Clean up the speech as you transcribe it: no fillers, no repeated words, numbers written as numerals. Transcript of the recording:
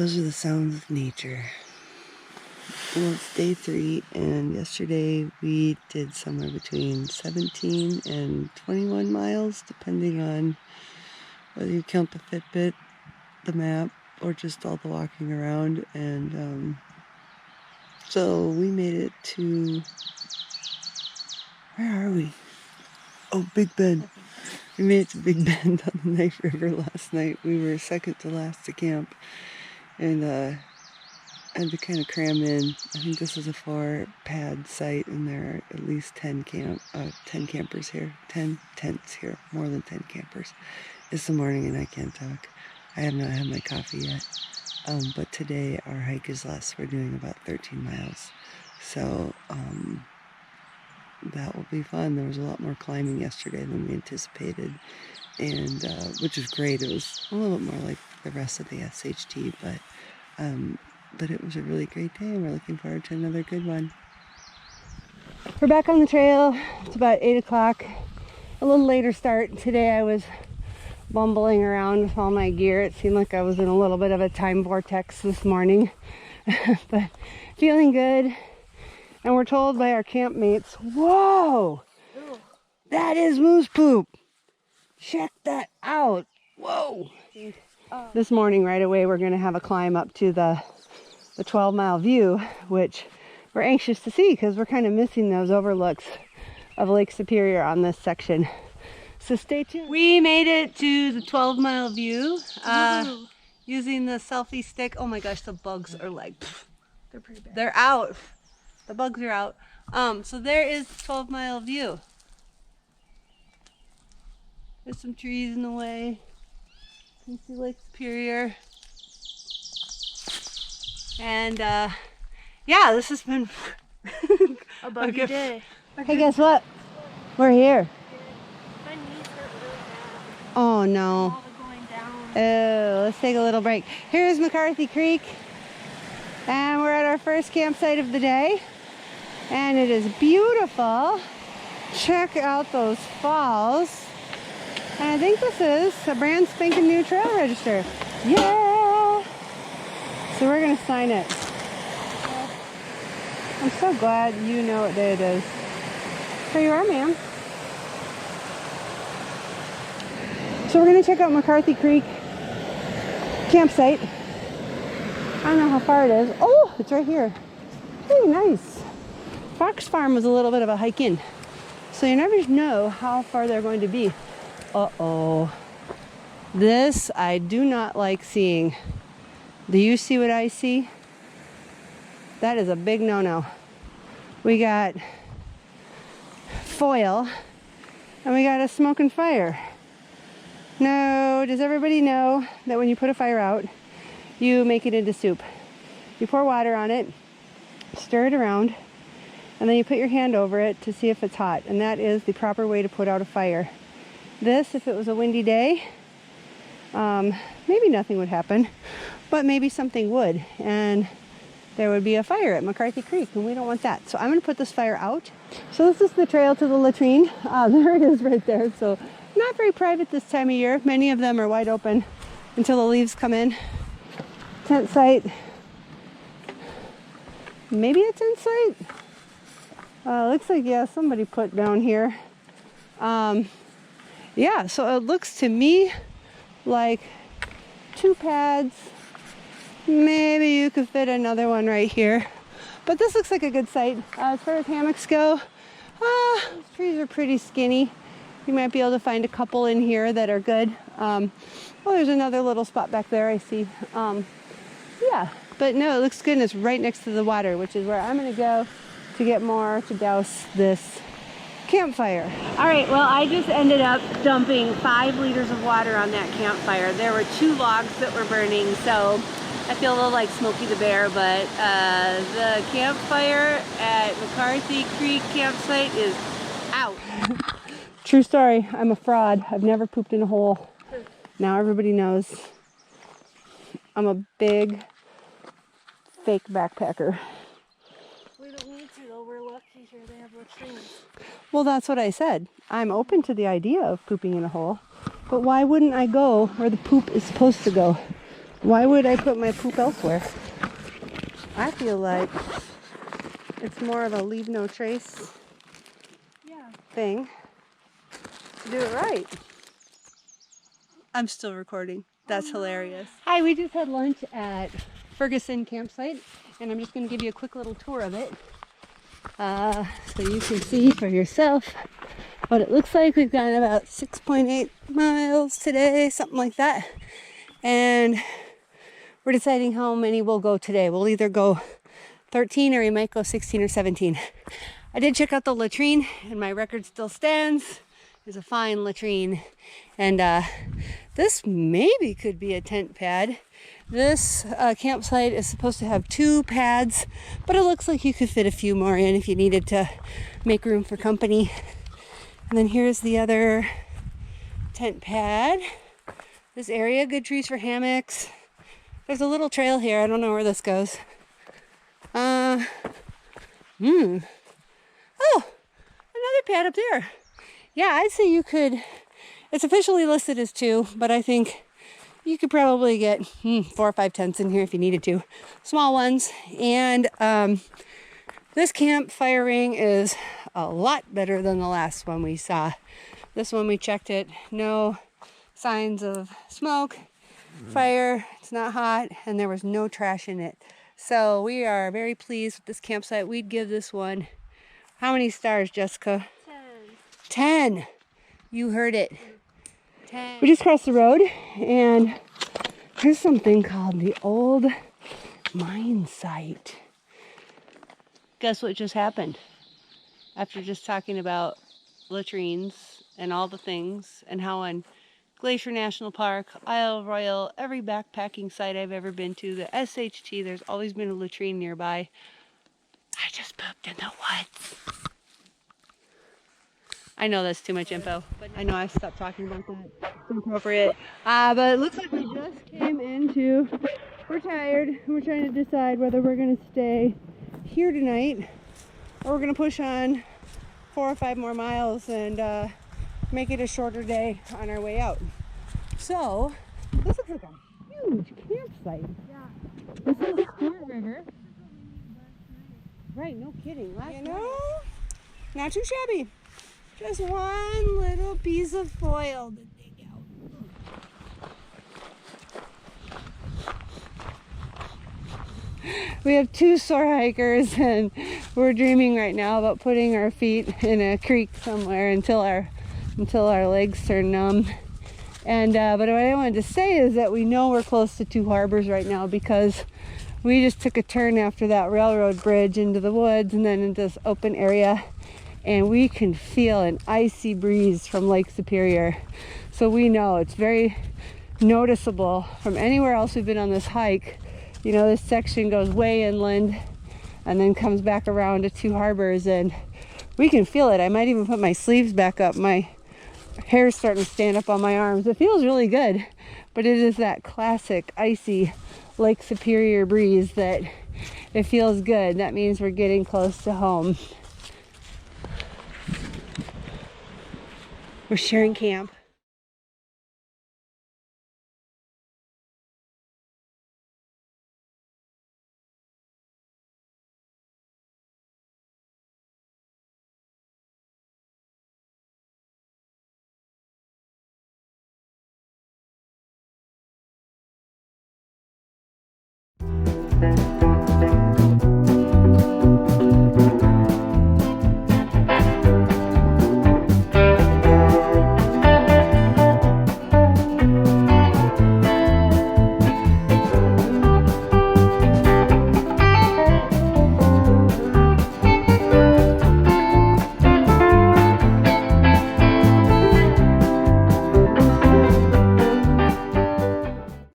Those are the sounds of nature. Well, it's day 3, and yesterday we did somewhere between 17 and 21 miles, depending on whether you count the Fitbit, the map, or just all the walking around. And so we made it to, where are we? Oh, Big Bend. We made it to Big Bend on the Knife River last night. We were second to last to camp, and had to kind of cram in. I think this is a 4-pad site, and there are at least 10 campers here. 10 tents here, more than 10 campers. It's the morning and I can't talk. I have not had my coffee yet. But today our hike is less. We're doing about 13 miles. So that will be fun. There was a lot more climbing yesterday than we anticipated, and which was great. It was a little bit more like the rest of the SHT, but it was a really great day, and we're looking forward to another good one. We're back on the trail. It's about 8 o'clock. A little later start. Today I was bumbling around with all my gear. It seemed like I was in a little bit of a time vortex this morning. But feeling good. And we're told by our campmates, whoa! That is moose poop! Check that out! Whoa! This morning right away we're going to have a climb up to the 12-mile view, which we're anxious to see because we're kind of missing those overlooks of Lake Superior on this section. So stay tuned. We made it to the 12-mile view using the selfie stick. Oh my gosh, the bugs are like, they're pretty bad. They're out. The bugs are out. So there is the 12-mile view. There's some trees in the way. You can see Lake Superior. And yeah, this has been a buggy day. Hey, guess what? We're here. My knees hurt really bad. Oh no. All the going down. Oh, let's take a little break. Here's McCarthy Creek. And we're at our first campsite of the day. And it is beautiful. Check out those falls. And I think this is a brand spanking new trail register. Yeah! So we're gonna sign it. I'm so glad you know what day it is. Here you are, ma'am. So we're gonna check out McCarthy Creek Campsite. I don't know how far it is. Oh, it's right here. Hey, nice. Fox Farm was a little bit of a hike in, so you never know how far they're going to be. Uh-oh. This I do not like seeing. Do you see what I see? That is a big no-no. We got foil, and we got a smoking fire. No, does everybody know that when you put a fire out, you make it into soup? You pour water on it, stir it around, and then you put your hand over it to see if it's hot. And that is the proper way to put out a fire. This, if it was a windy day, maybe nothing would happen, but maybe something would. And there would be a fire at McCarthy Creek, and we don't want that. So I'm going to put this fire out. So this is the trail to the latrine. There it is right there. So not very private this time of year. Many of them are wide open until the leaves come in. Tent site. Maybe a tent site? Looks like, yeah, somebody put down here. Yeah, so it looks to me like 2 pads. Maybe you could fit another one right here. But this looks like a good site. As far as hammocks go, these trees are pretty skinny. You might be able to find a couple in here that are good. Oh, there's another little spot back there I see. Yeah, but no, it looks good, and it's right next to the water, which is where I'm gonna go to get more to douse this campfire. All right, well, I just ended up dumping 5 liters of water on that campfire. There were 2 logs that were burning, so I feel a little like Smokey the Bear, but the campfire at McCarthy Creek Campsite is out. True story, I'm a fraud. I've never pooped in a hole. Now everybody knows. I'm a big fake backpacker. We don't need to though, we're lucky here they have latrines. Well, that's what I said. I'm open to the idea of pooping in a hole, but why wouldn't I go where the poop is supposed to go? Why would I put my poop elsewhere? I feel like it's more of a leave no trace thing to do it right. I'm still recording. That's hilarious. Hi, we just had lunch at Ferguson Campsite, and I'm just going to give you a quick little tour of it so you can see for yourself what it looks like. We've gone about 6.8 miles today, something like that, and we're deciding how many we'll go today. We'll either go 13 or we might go 16 or 17. I did check out the latrine, and my record still stands. It's a fine latrine, and this maybe could be a tent pad. This campsite is supposed to have 2 pads, but it looks like you could fit a few more in if you needed to make room for company. And then here's the other tent pad. This area, good trees for hammocks. There's a little trail here. I don't know where this goes. Oh, another pad up there. Yeah, I'd say you could, it's officially listed as 2, but I think you could probably get 4 or 5 tents in here if you needed to. Small ones. And this campfire ring is a lot better than the last one we saw. This one we checked it, no signs of smoke, fire, it's not hot, and there was no trash in it. So we are very pleased with this campsite. We'd give this one, how many stars, Jessica? 10. You heard it. 10. We just crossed the road, and here's something called the old mine site. Guess what just happened? After just talking about latrines and all the things, and how on Glacier National Park, Isle Royal, every backpacking site I've ever been to, the SHT, there's always been a latrine nearby. I just pooped in the woods. I know that's too much info. I know I stopped talking about that. It's inappropriate. But it looks like we just came into, we're tired, and we're trying to decide whether we're going to stay here tonight or we're going to push on 4 or 5 more miles and make it a shorter day on our way out. So, this looks like a huge campsite. Yeah. This is Stewart River. Right, no kidding. You know, not too shabby. Just one little piece of foil to dig out. We have 2 sore hikers, and we're dreaming right now about putting our feet in a creek somewhere until our legs turn numb. And but what I wanted to say is that we know we're close to 2 harbors right now, because we just took a turn after that railroad bridge into the woods and then into this open area, and we can feel an icy breeze from Lake Superior. So we know it's very noticeable from anywhere else we've been on this hike. You know, this section goes way inland and then comes back around to 2 harbors, and we can feel it. I might even put my sleeves back up. My hair's starting to stand up on my arms. It feels really good, but it is that classic icy Lake Superior breeze that it feels good. That means we're getting close to home. We're sharing camp.